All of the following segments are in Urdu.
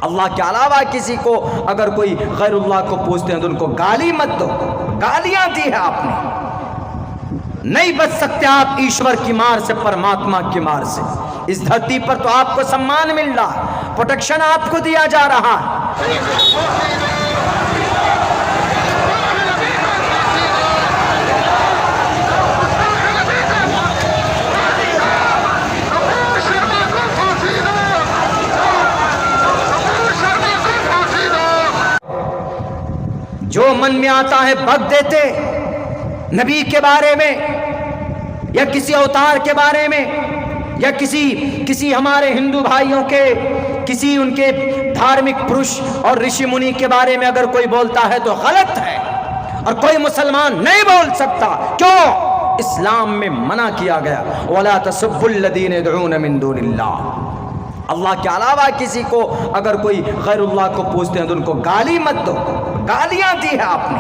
اللہ کے علاوہ کسی کو اگر کوئی غیر اللہ کو پوچھتے ہیں تو ان کو گالی مت دو. گالیاں دی ہے آپ نے. نہیں بچ سکتے آپ ایشور کی مار سے، پرماتما کی مار سے. اس دھرتی پر تو آپ کو سمان مل رہا، پروٹیکشن آپ کو دیا جا رہا ہے. جو من میں آتا ہے بک دیتے نبی کے بارے میں یا کسی اوتار کے بارے میں یا کسی ہمارے ہندو بھائیوں کے کسی ان کے دھارمک پروش اور رشی منی کے بارے میں اگر کوئی بولتا ہے تو غلط ہے، اور کوئی مسلمان نہیں بول سکتا. کیوں؟ اسلام میں منع کیا گیا وَلَا تَسُبُّوا الَّذِينَ يَدْعُونَ مِن دُونِ اللَّهِ. اللہ کے علاوہ کسی کو اگر کوئی غیر اللہ کو پوچھتے ہیں تو ان کو گالی مت دو. گالیاں دی ہے آپ نے.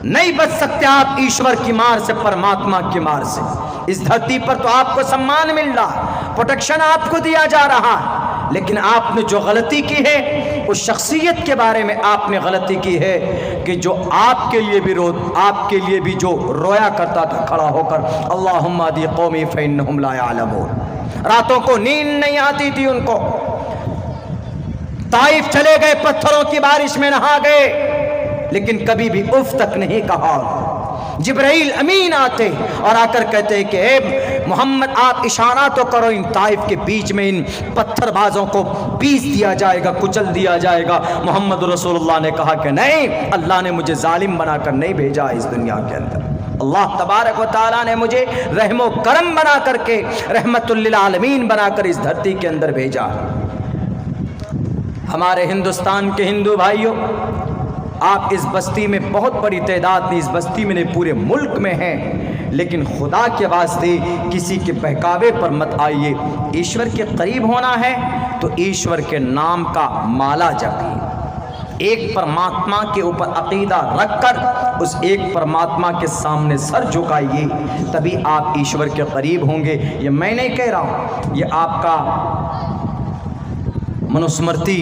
نہیں بچ سکتے آپ ایشور کی مار سے، پرماتما کی مار سے. اس دھرتی پر تو آپ کو سمان مل رہا، پروٹیکشن آپ کو دیا جا رہا ہے. لیکن آپ نے جو غلطی کی ہے اس شخصیت کے بارے میں آپ نے غلطی کی ہے کہ جو آپ کے لیے بھی جو رویا کرتا تھا کھڑا ہو کر اللہم اہد قومی فانہم لا یعلمون. راتوں کو نیند نہیں آتی تھی ان کو. طائف چلے گئے، پتھروں کی بارش میں نہا گئے، لیکن کبھی بھی اف تک نہیں کہا. جبرائیل امین آتے اور آ کر کہتے کہ اے محمد آپ اشارہ تو کرو، ان طائف کے بیچ میں ان پتھر بازوں کو پیس دیا جائے گا، کچل دیا جائے گا. محمد رسول اللہ نے کہا کہ نہیں، اللہ نے مجھے ظالم بنا کر نہیں بھیجا اس دنیا کے اندر. اللہ تبارک و تعالیٰ نے مجھے رحم و کرم بنا کر کے، رحمت للعالمین بنا کر اس دھرتی کے اندر بھیجا. ہمارے ہندوستان کے ہندو بھائیوں، آپ اس بستی میں بہت بڑی تعداد میں، اس بستی میں نہیں پورے ملک میں ہیں، لیکن خدا کے واسطے کسی کے بہکاوے پر مت آئیے. ایشور کے قریب ہونا ہے تو ایشور کے نام کا مالا جپیے. ایک پرماتما کے اوپر عقیدہ رکھ کر اس ایک پرماتما کے سامنے سر جھکائیے، تبھی آپ ایشور کے قریب ہوں گے. یہ میں نہیں کہہ رہا ہوں، یہ آپ کا منوسمرتی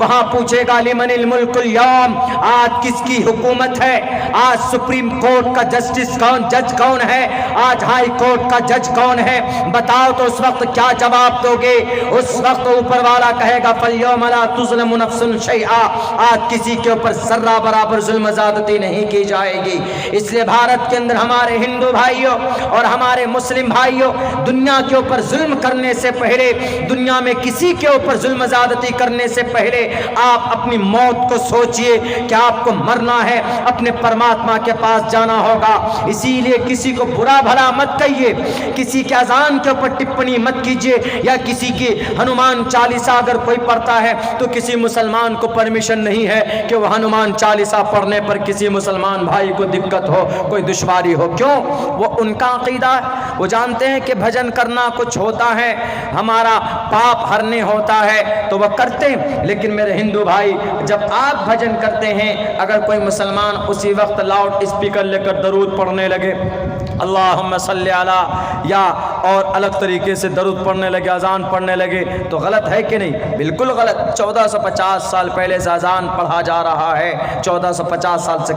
وہاں پوچھے گا لمن الملک اليوم، آج کس کی حکومت ہے، آج سپریم کورٹ کا جج کون ہے، آج ہائی کورٹ کا جج کون ہے، بتاؤ تو اس وقت کیا جواب دو گے؟ اس وقت اوپر والا کہے گا فَالْيَوْمَ لَا تُظْلَمُ نَفْسٌ شَيْئًا، آج کسی کے اوپر ذرہ برابر ظلم زیادتی نہیں کی جائے گی۔ اس لیے بھارت کے اندر ہمارے ہندو بھائیوں اور ہمارے مسلم بھائیوں، دنیا کے اوپر ظلم کرنے سے پہلے، دنیا میں کسی کے اوپر ظلم زیادتی کرنے سے پہلے آپ اپنی موت کو سوچئے کہ آپ کو مرنا ہے، اپنے پرماتما کے پاس جانا ہوگا۔ اسی لیے کسی کو برا بھلا مت کہیے، کسی کے اذان کے اوپر ٹپنی مت کیجیے، یا کسی کی ہنومان چالیسا اگر کوئی پڑھتا ہے تو کسی مسلمان کو پرمیشن نہیں ہے کہ وہ ہنومان چالیسا پڑھنے پر کسی مسلمان بھائی کو دقت ہو، کوئی دشواری ہو۔ کیوں؟ وہ ان کا عقیدہ ہے، وہ جانتے ہیں کہ بھجن کرنا کچھ ہوتا ہے، ہمارا پاپ ہرنے ہوتا ہے تو وہ کرتے ہیں۔ لیکن میرے ہندو بھائی، جب آپ بھجن کرتے ہیں، اگر کوئی مسلمان اسی وقت لاؤڈ اسپیکر لے کر درود پڑھنے لگے، اللہم صلی علی، یا اور الگ طریقے سے درود پڑھنے لگے، اذان پڑھنے لگے، تو غلط ہے کہ نہیں؟ بالکل غلط۔ 1450 سال پہلے سے اذان پڑھا جا رہا ہے، 1450 سال سے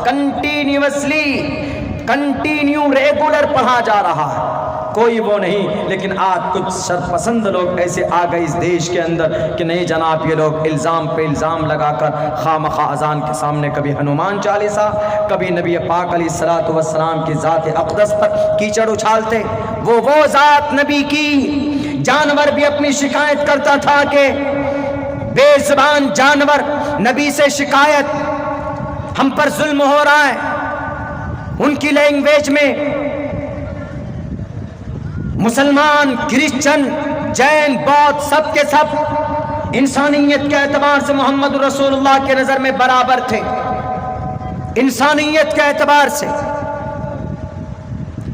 کنٹینیو ریگولر پڑھا جا رہا ہے، کوئی وہ نہیں۔ لیکن آج کچھ شرپسند لوگ ایسے آ گئے اس دیش کے اندر کہ نہیں جناب، یہ لوگ الزام پہ الزام لگا کر خواہ مخواہ اذان کے سامنے کبھی ہنومان چالیسا، کبھی نبی پاک علیہ الصلوۃ والسلام کی ذات اقدس پر کیچڑ اچھالتے۔ وہ ذات نبی کی، جانور بھی اپنی شکایت کرتا تھا کہ بے زبان جانور نبی سے شکایت، ہم پر ظلم ہو رہا ہے۔ ان کی لینگویج میں مسلمان، کرسچن، جین، بودھ، سب کے سب انسانیت کے اعتبار سے محمد رسول اللہ کے نظر میں برابر تھے، انسانیت کے اعتبار سے۔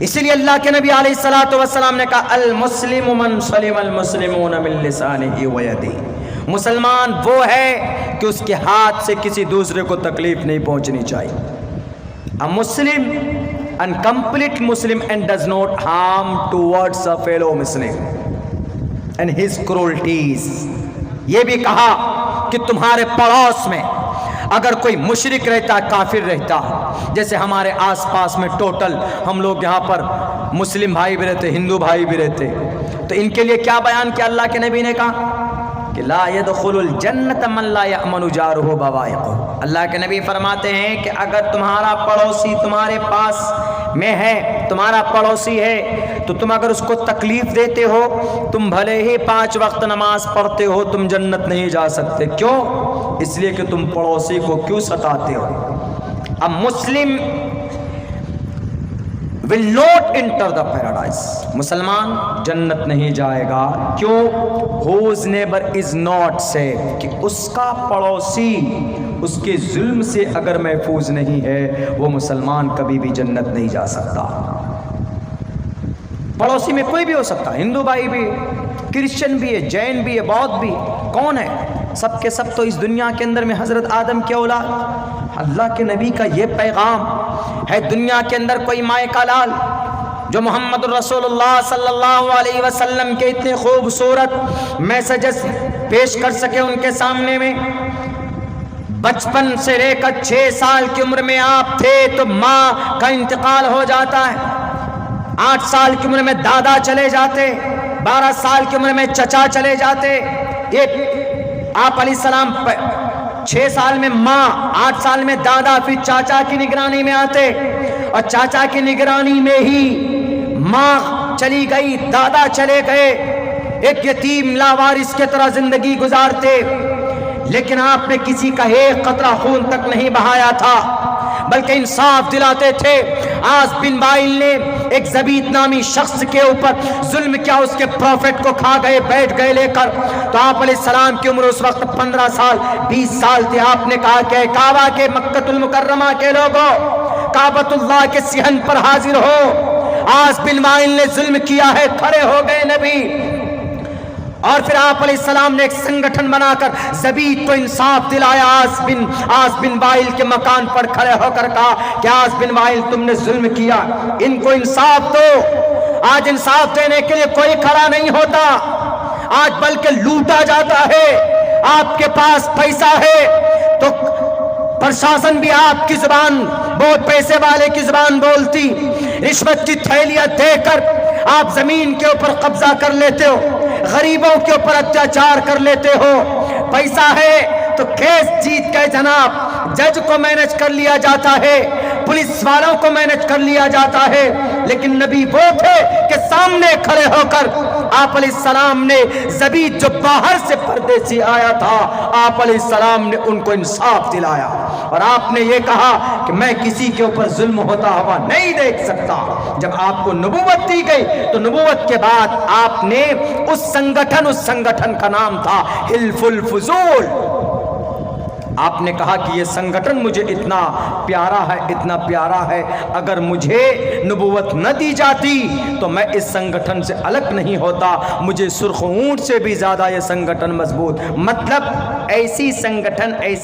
اسی لیے اللہ کے نبی علیہ الصلوۃ والسلام نے کہا المسلم من سلم المسلمون من لسانہ ویدہ، مسلمان وہ ہے کہ اس کے ہاتھ سے کسی دوسرے کو تکلیف نہیں پہنچنی چاہیے۔ A Muslim and complete Muslim and does not harm towards a fellow Muslim and his cruelties۔ یہ بھی کہا کہ تمہارے پڑوس میں اگر کوئی مشرک رہتا، کافر رہتا، جیسے ہمارے آس پاس میں ٹوٹل ہم لوگ یہاں پر مسلم بھائی بھی رہتے، ہندو بھائی بھی رہتے، تو ان کے لیے کیا بیان کیا اللہ کے نبی نے کہا کہ لا يدخل الجنت من لا یأمن جارہ بوائقہ۔ اللہ کے نبی فرماتے ہیں کہ اگر تمہارا پڑوسی تمہارے پاس میں ہے، تمہارا پڑوسی ہے، تو تم اگر اس کو تکلیف دیتے ہو، تم بھلے ہی 5 وقت نماز پڑھتے ہو، تم جنت نہیں جا سکتے۔ کیوں؟ اس لیے کہ تم پڑوسی کو کیوں ستاتے ہو۔ اب مسلم will not enter the paradise، مسلمان جنت نہیں جائے گا۔ کیوں؟ whose neighbor is not safe، کہ اس کا پڑوسی اس کے ظلم سے اگر محفوظ نہیں ہے، وہ مسلمان کبھی بھی جنت نہیں جا سکتا۔ پڑوسی میں کوئی بھی ہو سکتا ہے، ہندو بھائی بھی، کرسچن بھی ہے، جین بھی ہے، بودھ بھی، کون ہے؟ سب کے سب تو اس دنیا کے اندر میں حضرت آدم کے اولاد۔ اللہ کے نبی کا یہ پیغام ہے، دنیا کے اندر کوئی مائے کا لال جو محمد رسول اللہ صلی اللہ علیہ وسلم کے اتنے خوبصورت میسجز پیش کر سکے ان کے سامنے میں۔ بچپن سے لے کر 6 سال کی عمر میں آپ تھے تو ماں کا انتقال ہو جاتا ہے، 8 سال کی عمر میں دادا چلے جاتے، 12 سال کی عمر میں چچا چلے جاتے۔ آپ علیہ السلام 6 سال میں ماں، 8 سال میں دادا، پھر چاچا کی نگرانی میں آتے، اور چاچا کی نگرانی میں ہی ماں چلی گئی، دادا چلے گئے، ایک یتیم لاوارث کی طرح زندگی گزارتے۔ لیکن آپ نے کسی کا ایک قطرہ خون تک نہیں بہایا تھا، بلکہ انصاف دلاتے تھے۔ آس بن وائل نے ایک زبید نامی شخص کے اوپر ظلم کیا، اس کے پروفٹ کو کھا گئے، بیٹھ گئے لے کر، تو آپ علیہ السلام کی عمر اس وقت 15 سال 20 سال تھی۔ آپ نے کہا کہ کعبہ کے مکہ المکرمہ کے لوگوں، کعبۃ اللہ کے صحن پر حاضر ہو، آس بن وائل نے ظلم کیا ہے۔ کھڑے ہو گئے نبی، اور پھر آپ علیہ السلام نے ایک سنگٹھن بنا کر زبید کو انصاف دلایا۔ آس بن وائل کے مکان پر کھڑے ہو کر کہا کہ آس بن وائل تم نے ظلم کیا، ان کو انصاف دو۔ آج انصاف دینے کے لیے کوئی کھڑا نہیں ہوتا، آج بلکہ لوٹا جاتا ہے، آپ کے پاس پیسہ ہے تو پرشاسن بھی آپ کی زبان، بہت پیسے والے کی زبان بولتی، رشوت کی تھیلیاں دے کر آپ زمین کے اوپر قبضہ کر لیتے ہو، غریبوں کے اوپر اتیاچار کر لیتے ہو۔ پیسہ ہے تو کیس جیت گئے جناب، جج کو مینج کر لیا جاتا ہے، پولیس والوں کو مینج کر لیا جاتا ہے، لیکن نبی وہ تھے کہ سامنے کھڑے ہو کر آپ علیہ السلام نے زبید جو باہر سے پردے سے آیا تھا، آپ علیہ السلام نے ان کو انصاف دلایا، اور آپ نے یہ کہا کہ میں کسی کے اوپر ظلم ہوتا ہوا نہیں دیکھ سکتا۔ جب آپ کو نبوت دی گئی تو نبوت کے بعد آپ نے اس سنگٹھن کا نام تھا حلف الفضول۔ آپ نے کہا کہ یہ سنگٹھن مجھے اتنا پیارا ہے، اگر مجھے نبوت نہ دی جاتی تو میں اس سنگٹھن سے الگ نہیں ہوتا، مجھے سرخ اونٹ سے بھی زیادہ یہ سنگٹھن مضبوط، مطلب ایسی سنگٹھن ایسی